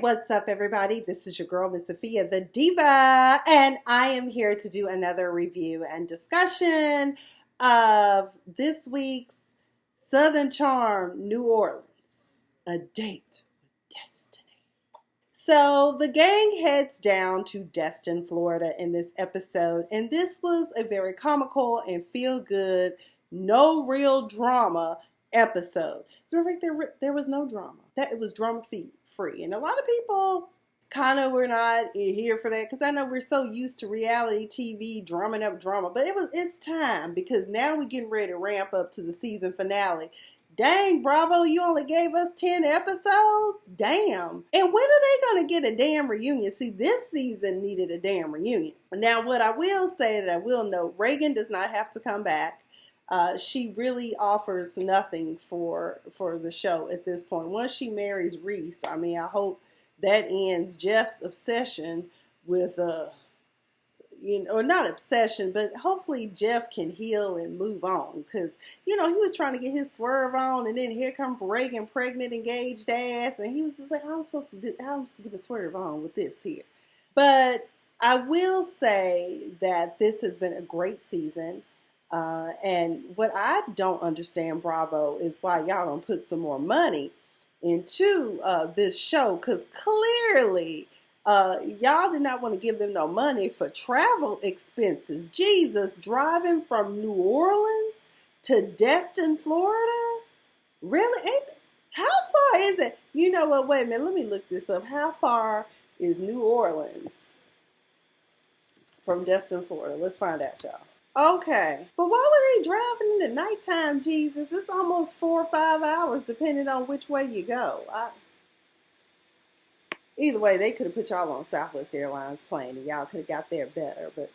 What's up, everybody? This is your girl, Miss Sophia, the Diva, and I am here to do another review and discussion of this week's Southern Charm, New Orleans, A Date with Destiny. So the gang heads down to Destin, Florida in this episode, and this was a very comical and feel-good, no real drama episode. So there was no drama. It was drama-free. And a lot of people kind of were not here for that because I know we're so used to reality TV drumming up drama, but it's time because now we're getting ready to ramp up to the season finale. Dang, Bravo, you only gave us 10 episodes? Damn. And when are they going to get a damn reunion? See, this season needed a damn reunion. Now, what I will say that I will note, Reagan does not have to come back. She really offers nothing for the show at this point. Once she marries Reese, I mean, I hope that ends Jeff's obsession with, not obsession, but hopefully Jeff can heal and move on. Because, he was trying to get his swerve on, and then here comes Reagan, pregnant, engaged ass, and he was just like, how am I supposed to get a swerve on with this here? But I will say that this has been a great season. And what I don't understand, Bravo, is why y'all don't put some more money into this show. Because clearly, y'all did not want to give them no money for travel expenses. Jesus, driving from New Orleans to Destin, Florida? Really? How far is it? You know what? Wait a minute. Let me look this up. How far is New Orleans from Destin, Florida? Let's find out, y'all. Okay, but why were they driving in the nighttime, Jesus? It's almost 4 or 5 hours, depending on which way you go. Either way, they could have put y'all on Southwest Airlines plane, and y'all could have got there better. But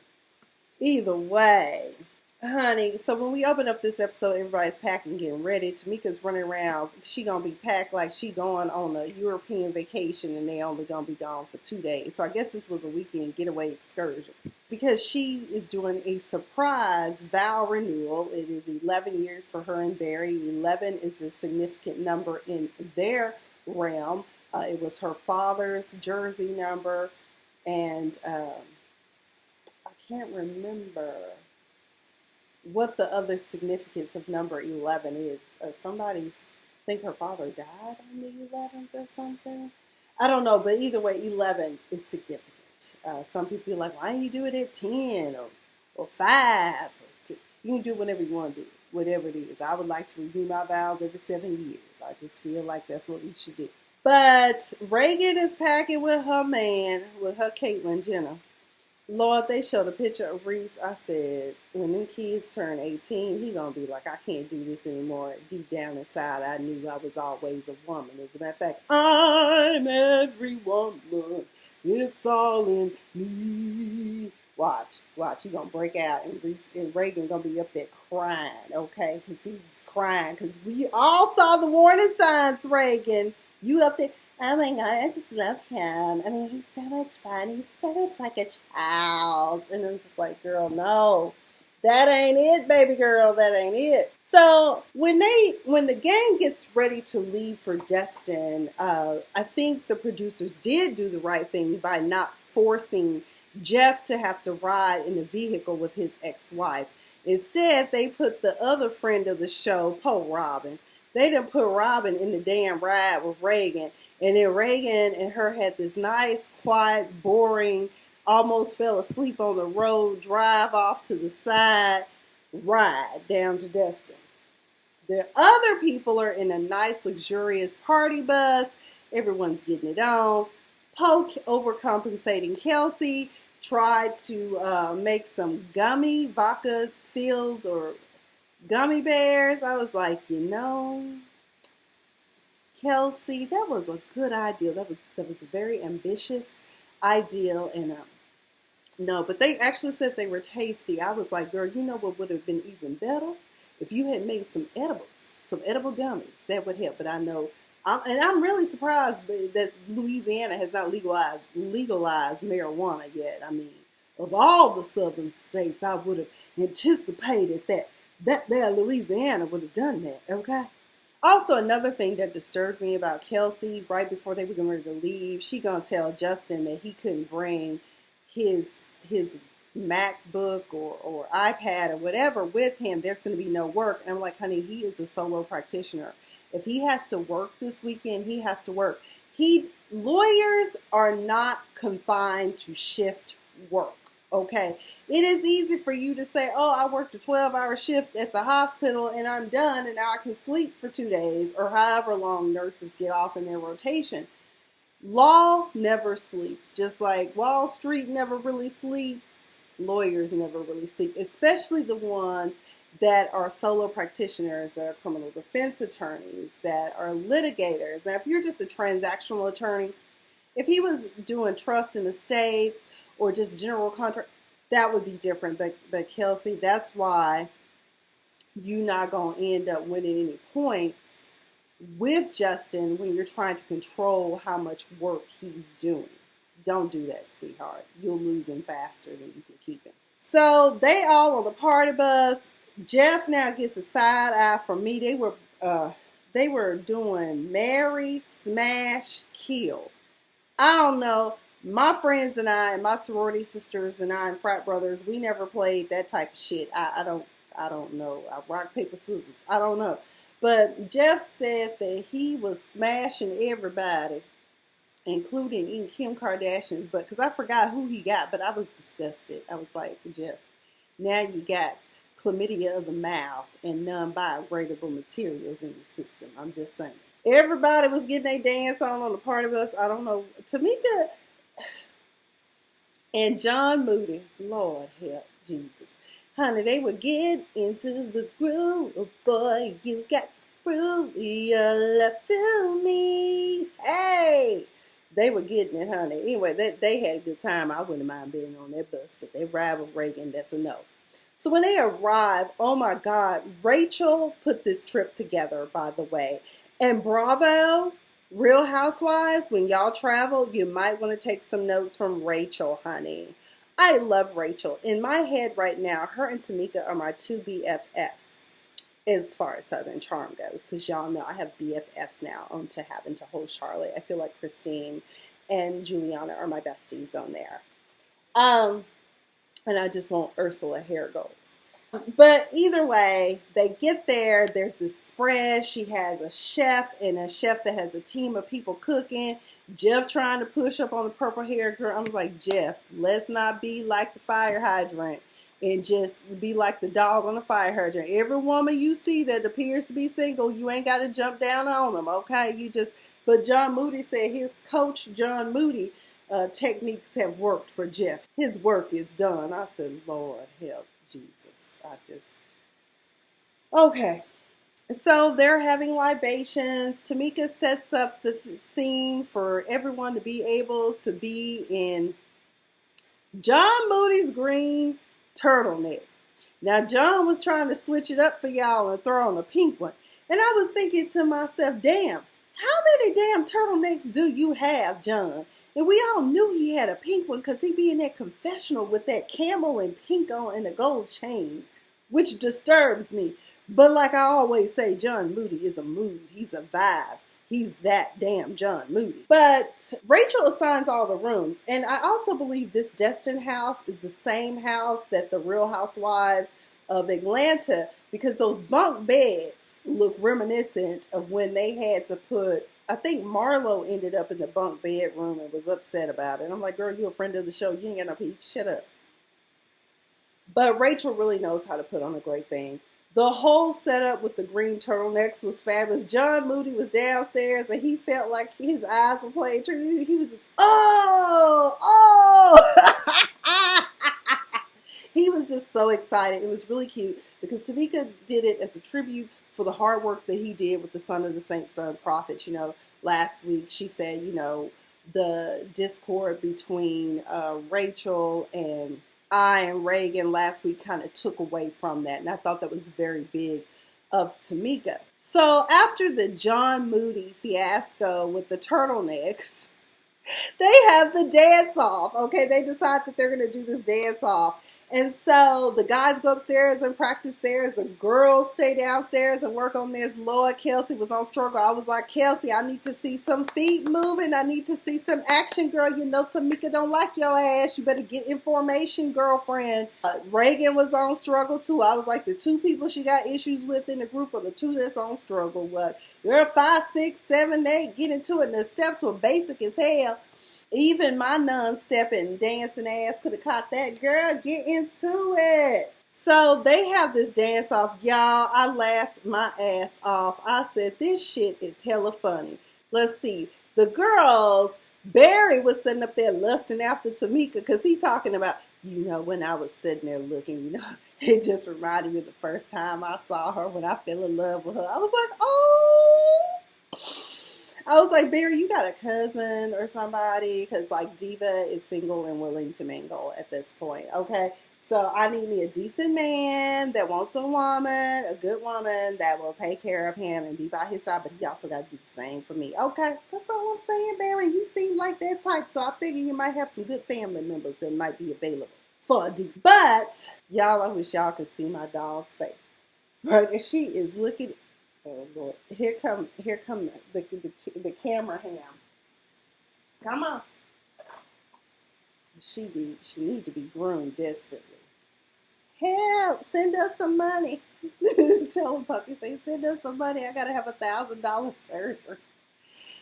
either way, honey, so when we open up this episode, everybody's packing, getting ready. Tamica's running around. She gonna be packed like she going on a European vacation, and they only gonna be gone for 2 days. So I guess this was a weekend getaway excursion. Because she is doing a surprise vow renewal. It is 11 years for her and Barry. 11 is a significant number in their realm. It was her father's jersey number. And I can't remember what the other significance of number 11 is. Somebody think her father died on the 11th or something. I don't know, but either way, 11 is significant. Some people are like, why don't you do it at 10 or 5? Or 2? You can do whatever you want to do, whatever it is. I would like to renew my vows every 7 years. I just feel like that's what we should do. But Reagan is packing with her man, with her Caitlyn Jenner. Lord, they showed a picture of Reese. I said, when them kids turn 18, he gonna be like, I can't do this anymore. Deep down inside, I knew I was always a woman. As a matter of fact, I'm every woman. It's all in me. Watch. He gonna break out, and Reese and Reagan gonna be up there crying, okay? Because he's crying. Because we all saw the warning signs, Reagan. You up there. Oh my God, I just love him. I mean, he's so much fun. He's so much like a child. And I'm just like, girl, no. That ain't it, baby girl. That ain't it. So when the gang gets ready to leave for Destin, I think the producers did do the right thing by not forcing Jeff to have to ride in the vehicle with his ex-wife. Instead, they put the other friend of the show, Robin. They didn't put Robin in the damn ride with Reagan. And then Reagan and her had this nice, quiet, boring, almost fell asleep on the road, drive off to the side, ride down to Destin. The other people are in a nice, luxurious party bus. Everyone's getting it on. Poke, overcompensating Kelsey, tried to make some gummy vodka filled or gummy bears. I was like, Kelsey, that was a good idea. That was a very ambitious ideal, and no, but they actually said they were tasty. I was like, girl, you know what would have been even better if you had made some edible gummies. That would help. But I know, I'm really surprised that Louisiana has not legalized marijuana yet. I mean, of all the southern states, I would have anticipated that Louisiana would have done that. Okay. Also, another thing that disturbed me about Kelsey, right before they were getting ready to leave, she gonna tell Justin that he couldn't bring his his MacBook or iPad or whatever with him. There's gonna be no work. And I'm like, honey, he is a solo practitioner. If he has to work this weekend, he has to work. Lawyers are not confined to shift work. Okay, it is easy for you to say, oh, I worked a 12-hour shift at the hospital and I'm done and now I can sleep for 2 days, or however long nurses get off in their rotation. Law never sleeps. Just like Wall Street never really sleeps, lawyers never really sleep, especially the ones that are solo practitioners, that are criminal defense attorneys, that are litigators. Now, if you're just a transactional attorney, if he was doing trust and estates or just general contract, that would be different. But Kelsey, that's why you're not going to end up winning any points with Justin when you're trying to control how much work he's doing. Don't do that, sweetheart. You'll lose him faster than you can keep him. So they all on the party bus. Jeff now gets a side eye from me. They were doing marry, smash, kill. I don't know. My friends and I, and my sorority sisters and I, and frat brothers, we never played that type of shit. I don't know. I rock, paper, scissors. I don't know. But Jeff said that he was smashing everybody, including eating Kim Kardashian's butt, because I forgot who he got, but I was disgusted. I was like, Jeff, now you got chlamydia of the mouth and non-biodegradable materials in your system. I'm just saying. Everybody was getting their dance on the party bus. I don't know. Tamica and John Moody, Lord help Jesus. Honey, they were getting into the groove. Oh boy, you got to prove your love to me. Hey! They were getting it, honey. Anyway, they had a good time. I wouldn't mind being on their bus, but they ride with Reagan. That's a no. So when they arrived, oh my God, Rachel put this trip together, by the way. And bravo, Real Housewives, when y'all travel, you might want to take some notes from Rachel, honey. I love Rachel. In my head right now, her and Tamica are my two BFFs as far as Southern Charm goes, because y'all know I have BFFs now on To Having to Hold Charlotte. I feel like Christine and Juliana are my besties on there. And I just want Ursula hair goals. But either way, they get there. There's this spread. She has a chef and a chef that has a team of people cooking. Jeff trying to push up on the purple hair girl. I was like, Jeff, let's not be like the fire hydrant and just be like the dog on the fire hydrant. Every woman you see that appears to be single, you ain't got to jump down on them, okay? But John Moody said his coach, John Moody, techniques have worked for Jeff. His work is done. I said, Lord help Jesus. Okay. So they're having libations. Tamica sets up the scene for everyone to be able to be in John Moody's green turtleneck. Now, John was trying to switch it up for y'all and throw on a pink one. And I was thinking to myself, damn, how many damn turtlenecks do you have, John? And we all knew he had a pink one because he be in that confessional with that camel and pink on and a gold chain, which disturbs me. But like I always say, John Moody is a mood. He's a vibe. He's that damn John Moody. But Rachel assigns all the rooms. And I also believe this Destin house is the same house that the Real Housewives of Atlanta, because those bunk beds look reminiscent of when they had to put, I think Marlo ended up in the bunk bedroom and was upset about it. I'm like, girl, you a friend of the show. You ain't got no peach. Shut up. But Rachel really knows how to put on a great thing. The whole setup with the green turtlenecks was fabulous. John Moody was downstairs and he felt like his eyes were playing true. He was just, oh. He was just so excited. It was really cute because Tamica did it as a tribute for the hard work that he did with the Son of the Saints, Son Prophets. You know, last week she said, you know, the discord between Rachel and I and Reagan last week kind of took away from that. And I thought that was very big of Tamica. So after the John Moody fiasco with the turtlenecks, they have the dance off. Okay, they decide that they're going to do this dance off. And so the guys go upstairs and practice theirs. The girls stay downstairs and work on theirs. Lord, Kelsey was on struggle. I was like, Kelsey, I need to see some feet moving. I need to see some action, girl. You know Tamica don't like your ass. You better get information, girlfriend. Reagan was on struggle too. I was like, the two people she got issues with in the group are the two that's on struggle. What? You're 5, 6, 7, 8. Get into it. And the steps were basic as hell. Even my non-stepping, dancing ass could have caught that. Girl, get into it. So they have this dance off. Y'all, I laughed my ass off. I said, this shit is hella funny. Let's see. The girls, Barry was sitting up there lusting after Tamica because he talking about, you know, when I was sitting there looking, you know, it just reminded me of the first time I saw her when I fell in love with her. I was like, oh. I was like, Barry, you got a cousin or somebody? Because, like, Diva is single and willing to mingle at this point, okay? So I need me a decent man that wants a woman, a good woman that will take care of him and be by his side, but he also got to do the same for me, okay? That's all I'm saying, Barry. You seem like that type, so I figure you might have some good family members that might be available for a Diva. But, y'all, I wish y'all could see my dog's face. Right? And she is looking... Oh Lord! Here come the camera ham. Come on. She need to be groomed desperately. Help! Send us some money. Tell him, Puppy, say, send us some money. I gotta have $1,000 surgery.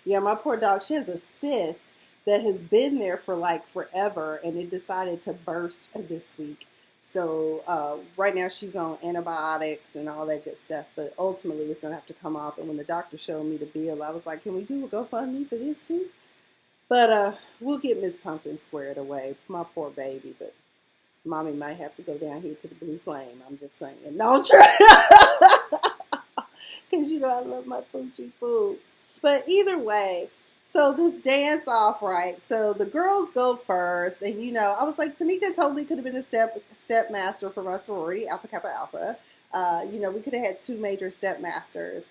Yeah, my poor dog. She has a cyst that has been there for like forever, and it decided to burst this week. So right now she's on antibiotics and all that good stuff, but ultimately it's going to have to come off. And when the doctor showed me the bill, I was like, can we do a GoFundMe for this too? But we'll get Miss Pumpkin squared away. My poor baby, but Mommy might have to go down here to the Blue Flame. I'm just saying. Don't try. Because you know I love my poochie poo. But either way, so this dance off, right? So the girls go first, and you know, I was like, Tamica totally could have been a stepmaster for my sorority, Alpha Kappa Alpha. You know, we could have had 2 major stepmasters.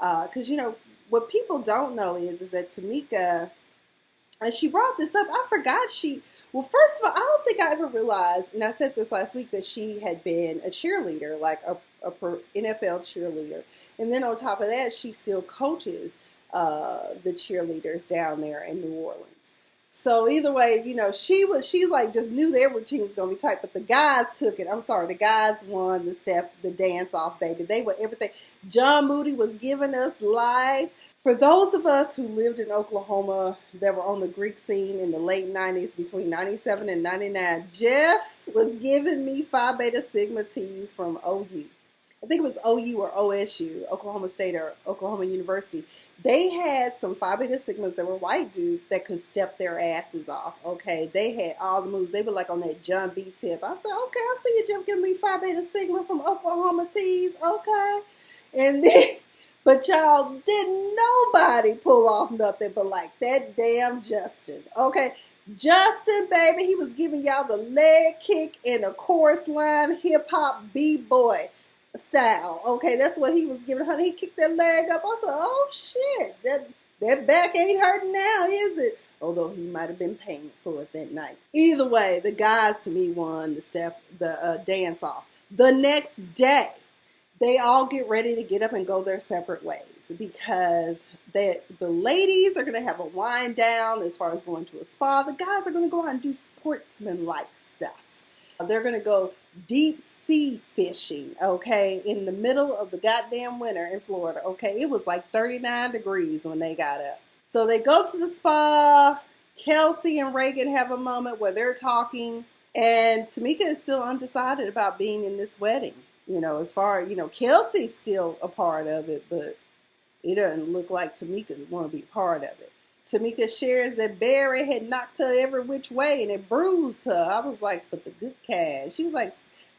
Because you know, what people don't know is that Tamica, and she brought this up. I forgot well, first of all, I don't think I ever realized, and I said this last week, that she had been a cheerleader, like a NFL cheerleader, and then on top of that, she still coaches the cheerleaders down there in New Orleans. So either way, you know, she like just knew their routine was going to be tight, but the guys took it. I'm sorry, the guys won the dance off, baby. They were everything. John Moody was giving us life. For those of us who lived in Oklahoma that were on the Greek scene in the late 90s, between 97 and 99, Jeff was giving me Phi Beta Sigma teas from OU. I think it was OU or OSU, Oklahoma State or Oklahoma University. They had some Phi Beta Sigmas that were white dudes that could step their asses off, okay? They had all the moves. They were like on that John B tip. I said, okay, I see you, Jeff, giving me Phi Beta Sigma from Oklahoma tees, okay? And then, but y'all, didn't nobody pull off nothing but like that damn Justin, okay? Justin, baby, he was giving y'all the leg kick in a chorus line, hip-hop B-boy style. Okay, that's what he was giving her. He kicked that leg up. I said, oh shit, that back ain't hurting now, is it? Although he might have been paying for it that night. Either way, the guys to me won the dance off. The next day, they all get ready to get up and go their separate ways because the ladies are going to have a wind down as far as going to a spa. The guys are going to go out and do sportsman-like stuff. They're going to go deep sea fishing, okay, in the middle of the goddamn winter in Florida, okay? It was like 39 degrees when they got up. So they go to the spa. Kelsey and Reagan have a moment where they're talking, and Tamica is still undecided about being in this wedding. You know, as far, you know, Kelsey's still a part of it, but it doesn't look like Tamica want to be part of it. Tamica shares that Barry had knocked her every which way and it bruised her. I was like, but the good cash. She was like,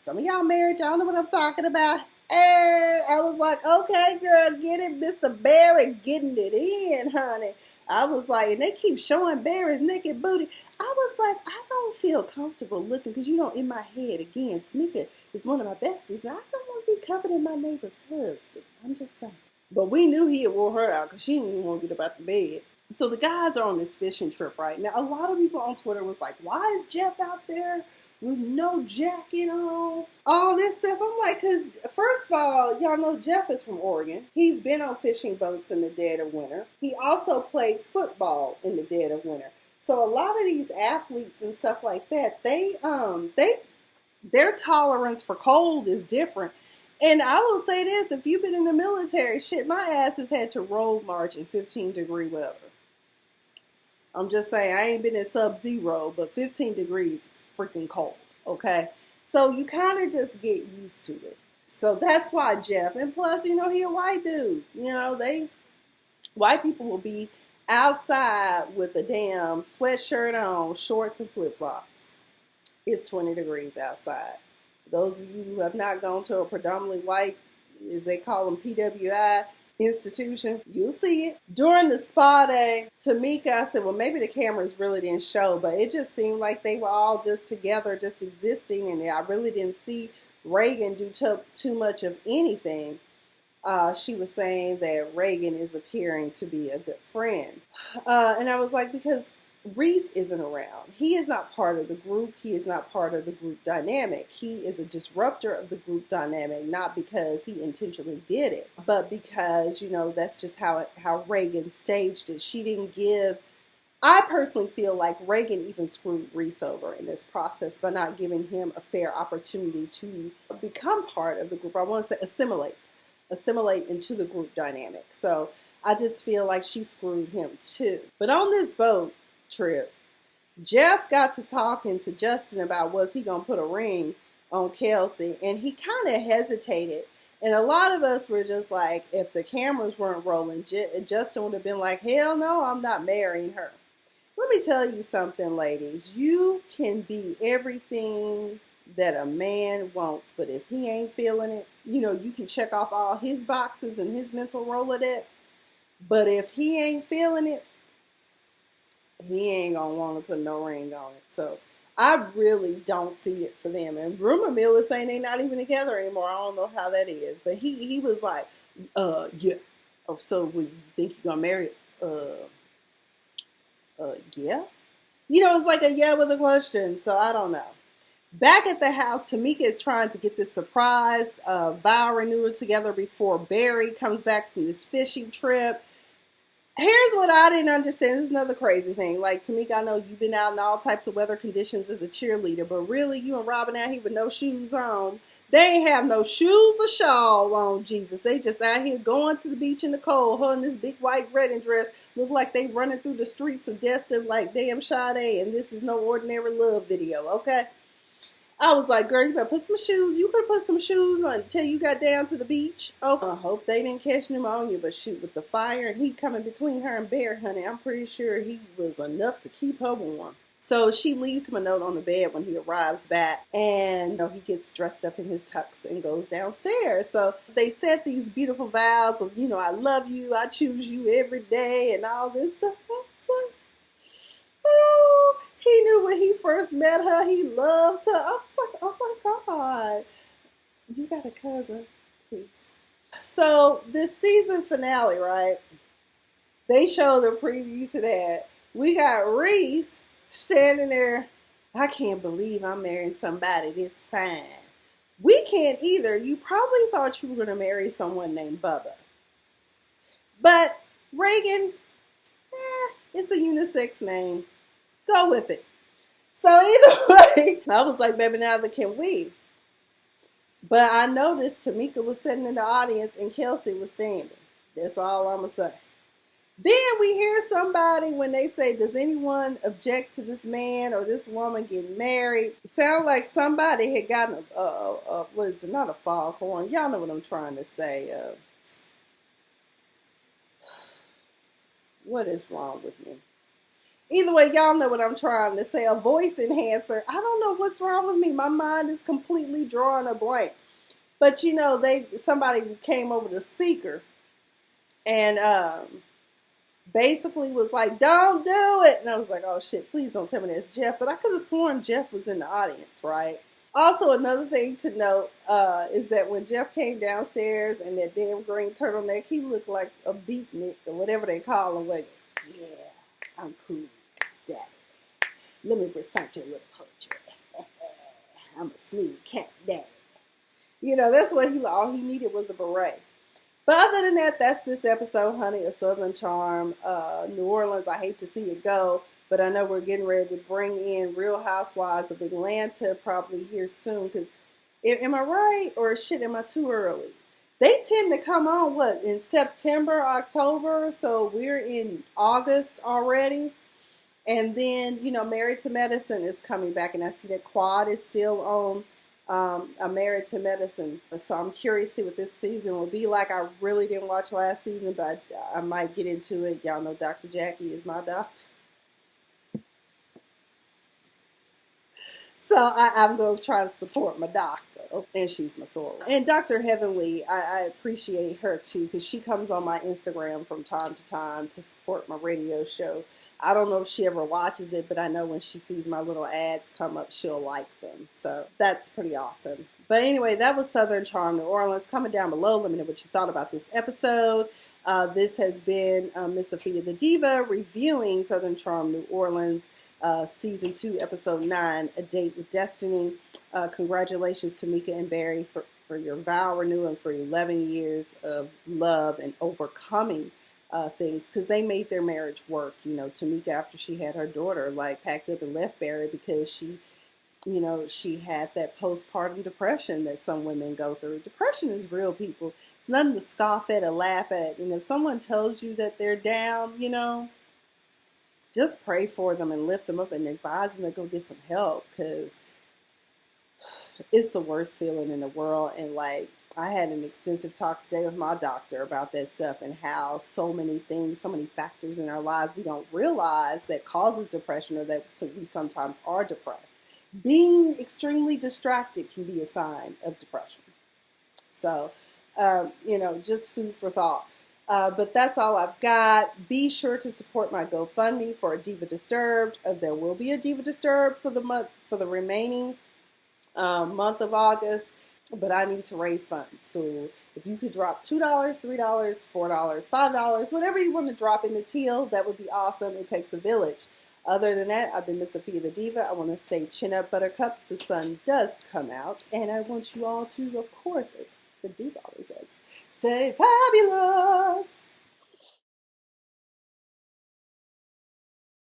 some of y'all married, y'all know what I'm talking about. And I was like, okay, girl, get it. Mr. Barry getting it in, honey. I was like, and they keep showing Barry's naked booty. I was like, I don't feel comfortable looking because, you know, in my head, again, Tamica is one of my besties. And I don't want to be covered in my neighbor's husband. I'm just saying. But we knew he had wore her out because she didn't even want to get up out the bed. So the guys are on this fishing trip right now. A lot of people on Twitter was like, why is Jeff out there with no jacket on, all this stuff. I'm like, because first of all, y'all know Jeff is from Oregon. He's been on fishing boats in the dead of winter. He also played football in the dead of winter. So a lot of these athletes and stuff like that, their tolerance for cold is different. And I will say this, if you've been in the military, shit, my ass has had to road march in 15-degree weather. I'm just saying, I ain't been in sub-zero, but 15 degrees is freaking cold, okay? So you kind of just get used to it. So that's why Jeff, and plus, he a white dude. White people will be outside with a damn sweatshirt on, shorts and flip-flops. It's 20 degrees outside. Those of you who have not gone to a predominantly white, as they call them, PWI institution, you'll see it. During the spa day, Tamica, I said, well, maybe the cameras really didn't show, but it just seemed like they were all just together, just existing, and I really didn't see Reagan do too much of anything. She was saying that Reagan is appearing to be a good friend. And I was like, because Reese isn't around. He is not part of the group. He is not part of the group dynamic. He is a disruptor of the group dynamic, not because he intentionally did it, but because, that's just how Reagan staged it. She didn't give, I personally feel like Reagan even screwed Reese over in this process by not giving him a fair opportunity to become part of the group. I want to say assimilate into the group dynamic. So I just feel like she screwed him too. But on this boat trip, Jeff got to talking to Justin about was he gonna put a ring on Kelsey, and he kind of hesitated, and a lot of us were just like, if the cameras weren't rolling, Justin would have been like, hell no, I'm not marrying her. Let me tell you something, ladies, you can be everything that a man wants, but if he ain't feeling it, you can check off all his boxes and his mental Rolodex, but if he ain't feeling it, he ain't gonna want to put no ring on it. So I really don't see it for them. And rumor mill is saying they're not even together anymore. I don't know how that is, but he was like, yeah. Oh, so we think you're gonna marry? Yeah. It's like a yeah with a question. So I don't know. Back at the house, Tamica is trying to get this surprise vow renewal together before Barry comes back from this fishing trip. Here's what I didn't understand. This is another crazy thing. Like, Tamica, I know you've been out in all types of weather conditions as a cheerleader, but really, you and Robin out here with no shoes on. They ain't have no shoes or shawl on, Jesus. They just out here going to the beach in the cold, her in this big white wedding dress. Look like they running through the streets of Destin like damn Sade, and this is no ordinary love video, okay? I was like, girl, you better put some shoes. You could have put some shoes on until you got down to the beach. Oh, I hope they didn't catch pneumonia, but shoot, with the fire and heat coming between her and Bear, honey, I'm pretty sure he was enough to keep her warm. So she leaves him a note on the bed when he arrives back, and he gets dressed up in his tux and goes downstairs. So they said these beautiful vows of, I love you, I choose you every day, and all this stuff. Oh, he knew when he first met her, he loved her. I was like, oh my God, you got a cousin, please. So this season finale, right? They showed a preview to that. We got Reese standing there. I can't believe I'm marrying somebody this fine. We can't either. You probably thought you were going to marry someone named Bubba. But Reagan, it's a unisex name. Go with it. So either way, I was like, baby, neither can we. But I noticed Tamica was sitting in the audience and Kelsey was standing. That's all I'm going to say. Then we hear somebody when they say, does anyone object to this man or this woman getting married? It sounds like somebody had gotten what is it, not a foghorn. Y'all know what I'm trying to say. What is wrong with me? Either way, y'all know what I'm trying to say. A voice enhancer. I don't know what's wrong with me. My mind is completely drawing a blank. But somebody came over the speaker and basically was like, don't do it. And I was like, oh shit, please don't tell me that's Jeff. But I could have sworn Jeff was in the audience, right? Also, another thing to note is that when Jeff came downstairs in that damn green turtleneck, he looked like a beatnik or whatever they call him. Like, yeah, I'm cool, daddy. Let me recite your little poetry. I'm a sleeve cat daddy. You know, that's what all he needed was a beret. But other than that, that's this episode, honey, of Southern Charm. New Orleans, I hate to see it go, but I know we're getting ready to bring in Real Housewives of Atlanta probably here soon. Because am I right, or shit, am I too early? They tend to come on, in September, October, so we're in August already. And then, Married to Medicine is coming back, and I see that Quad is still on Married to Medicine. So I'm curious to see what this season will be like. I really didn't watch last season, but I might get into it. Y'all know Dr. Jackie is my doctor. So I'm going to try to support my doctor, and she's my soror. And Dr. Heavenly, I appreciate her too, because she comes on my Instagram from time to time to support my radio show. I don't know if she ever watches it, but I know when she sees my little ads come up, she'll like them. So that's pretty awesome. But anyway, that was Southern Charm New Orleans. Comment down below. Let me know what you thought about this episode. This has been Miss Sophia the Diva reviewing Southern Charm New Orleans, Season 2, Episode 9, A Date with Destiny. Congratulations to Tamica and Barry for your vow renewal and for 11 years of love and overcoming things, because they made their marriage work. Tamica, after she had her daughter, packed up and left Barry because she had that postpartum depression that some women go through. Depression is real, people. It's nothing to scoff at or laugh at. And if someone tells you that they're down, just pray for them and lift them up and advise them to go get some help, because it's the worst feeling in the world. And I had an extensive talk today with my doctor about that stuff and how so many things, so many factors in our lives we don't realize that causes depression, or that we sometimes are depressed. Being extremely distracted can be a sign of depression. So, just food for thought. But that's all I've got. Be sure to support my GoFundMe for a Diva Disturbed. There will be a Diva Disturbed for the remaining month of August, but I need to raise funds. So if you could drop $2, $3, $4, $5, whatever you want to drop in the till, that would be awesome. It takes a village. Other than that, I've been Miss Sophia the Diva. I want to say chin up, buttercups. The sun does come out, and I want you all to, of course, as the Diva always says, stay fabulous.